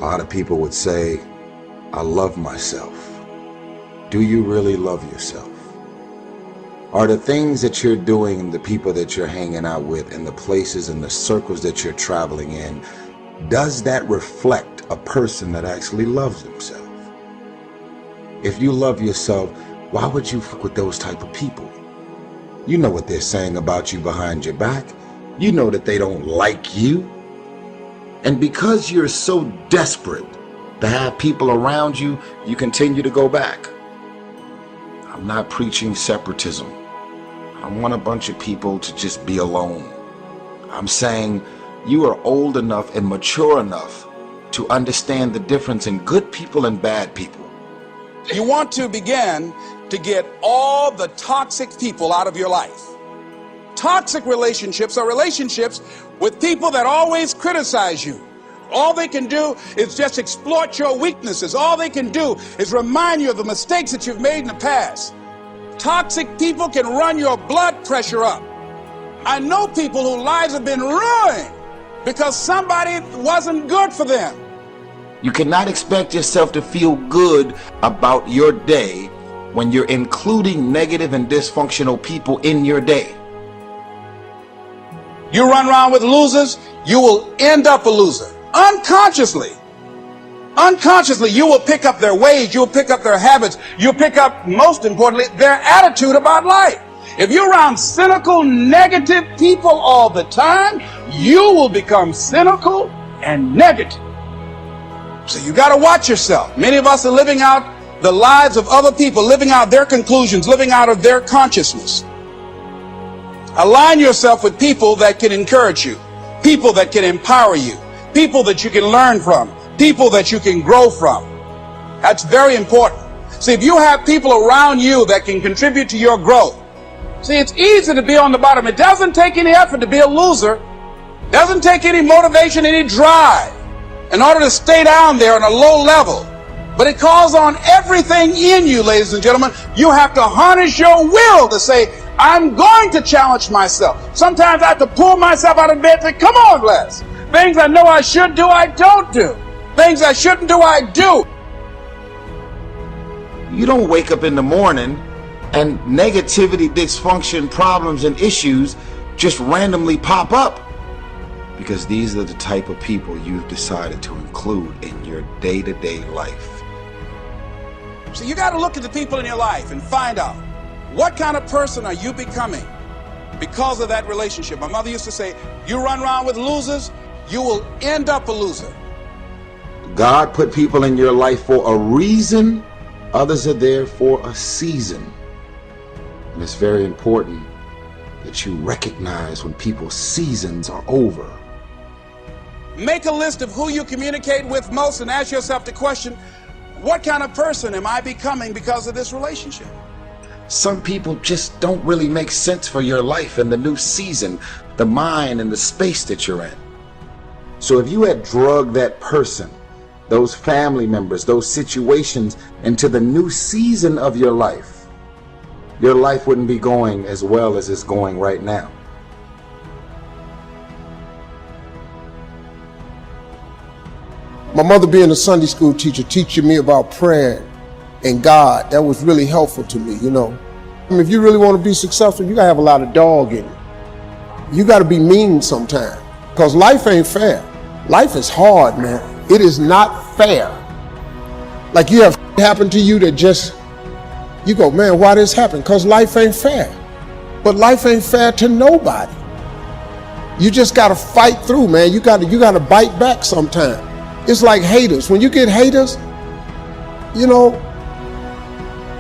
A lot of people would say, I love myself. Do you really love yourself? Are the things that you're doing and the people that you're hanging out with and the places and the circles that you're traveling in, does that reflect a person that actually loves themselves? If you love yourself, why would you fuck with those type of people? You know what they're saying about you behind your back. You know that they don't like you. And because you're so desperate to have people around you, you continue to go back. I'm not preaching separatism. I want a bunch of people to just be alone. I'm saying you are old enough and mature enough to understand the difference in good people and bad people. You want to begin to get all the toxic people out of your life. Toxic relationships are relationships with people that always criticize you. All they can do is just exploit your weaknesses. All they can do is remind you of the mistakes that you've made in the past. Toxic people can run your blood pressure up. I know people whose lives have been ruined because somebody wasn't good for them. You cannot expect yourself to feel good about your day when you're including negative and dysfunctional people in your day. You run around with losers, you will end up a loser. Unconsciously, you will pick up their ways, you'll pick up their habits, you'll pick up, most importantly, their attitude about life. If you're around cynical, negative people all the time, you will become cynical and negative. So you got to watch yourself. Many of us are living out the lives of other people, living out their conclusions, living out of their consciousness. Align yourself with people that can encourage you, people that can empower you, people that you can learn from, people that you can grow from. That's very important. See, if you have people around you that can contribute to your growth, see, it's easy to be on the bottom. It doesn't take any effort to be a loser. It doesn't take any motivation, any drive in order to stay down there on a low level. But it calls on everything in you, ladies and gentlemen. You have to harness your will to say, I'm going to challenge myself. Sometimes I have to pull myself out of bed and say, come on, Les. Things I know I should do, I don't do. Things I shouldn't do, I do. You don't wake up in the morning and negativity, dysfunction, problems, and issues just randomly pop up. Because these are the type of people you've decided to include in your day-to-day life. So you got to look at the people in your life and find out, what kind of person are you becoming because of that relationship? My mother used to say, you run around with losers, you will end up a loser. God put people in your life for a reason. Others are there for a season. And it's very important that you recognize when people's seasons are over. Make a list of who you communicate with most and ask yourself the question, what kind of person am I becoming because of this relationship? Some people just don't really make sense for your life and the new season, the mind and the space that you're in. So if you had drugged that person, those family members, those situations into the new season of your life wouldn't be going as well as it's going right now. My mother being a Sunday school teacher, teaching me about prayer and God, that was really helpful to me, you know. I mean, if you really want to be successful, you gotta have a lot of dog in you. You gotta be mean sometimes, because life ain't fair. Life is hard, man. It is not fair. Like you have happened to you that just, you go, man, why this happened? Because life ain't fair. But life ain't fair to nobody. You just gotta fight through, man. You gotta bite back sometime. It's like haters. When you get haters, you know,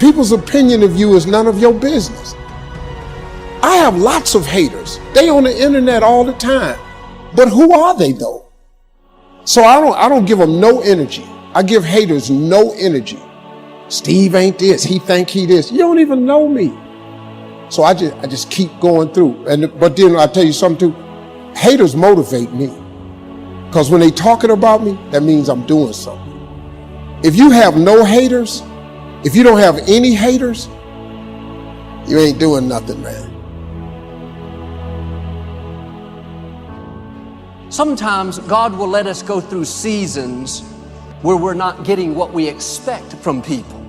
people's opinion of you is none of your business. I have lots of haters. They on the internet all the time. But who are they though? So I don't give them no energy. I give haters no energy. Steve ain't this, he think he this. You don't even know me. So I just keep going through. But then I tell you something too, haters motivate me. Because when they talking about me, that means I'm doing something. If you have no haters, if you don't have any haters, you ain't doing nothing, man. Sometimes God will let us go through seasons where we're not getting what we expect from people.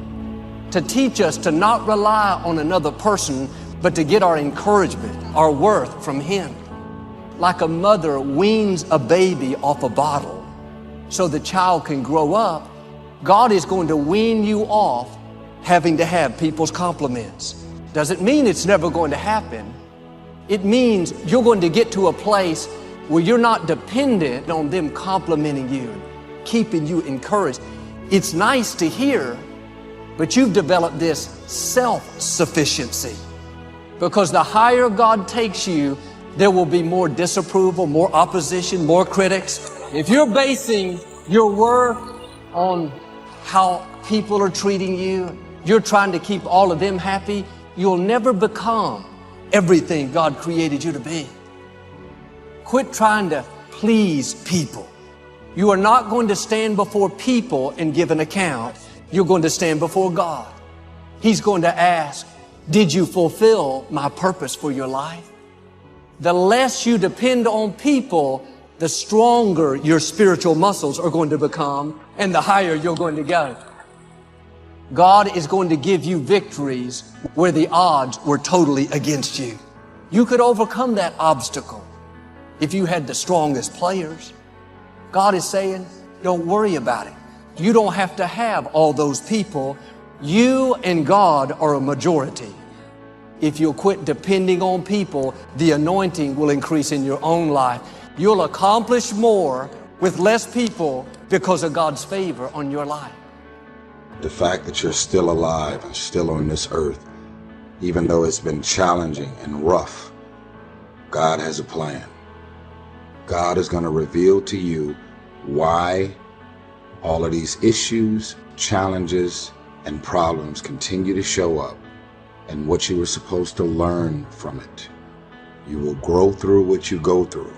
To teach us to not rely on another person, but to get our encouragement, our worth from Him. Like a mother weans a baby off a bottle so the child can grow up, God is going to wean you off having to have people's compliments. Doesn't mean it's never going to happen. It means you're going to get to a place where you're not dependent on them complimenting you, keeping you encouraged. It's nice to hear, but you've developed this self-sufficiency. Because the higher God takes you, there will be more disapproval, more opposition, more critics. If you're basing your worth on how people are treating you, you're trying to keep all of them happy, you'll never become everything God created you to be. Quit trying to please people. You are not going to stand before people and give an account. You're going to stand before God. He's going to ask, did you fulfill my purpose for your life? The less you depend on people, the stronger your spiritual muscles are going to become and the higher you're going to go. God is going to give you victories where the odds were totally against you. You could overcome that obstacle if you had the strongest players. God is saying, don't worry about it. You don't have to have all those people. You and God are a majority. If you'll quit depending on people, the anointing will increase in your own life. You'll accomplish more with less people because of God's favor on your life. The fact that you're still alive and still on this earth, even though it's been challenging and rough, God has a plan. God is going to reveal to you why all of these issues, challenges, and problems continue to show up and what you were supposed to learn from it. You will grow through what you go through.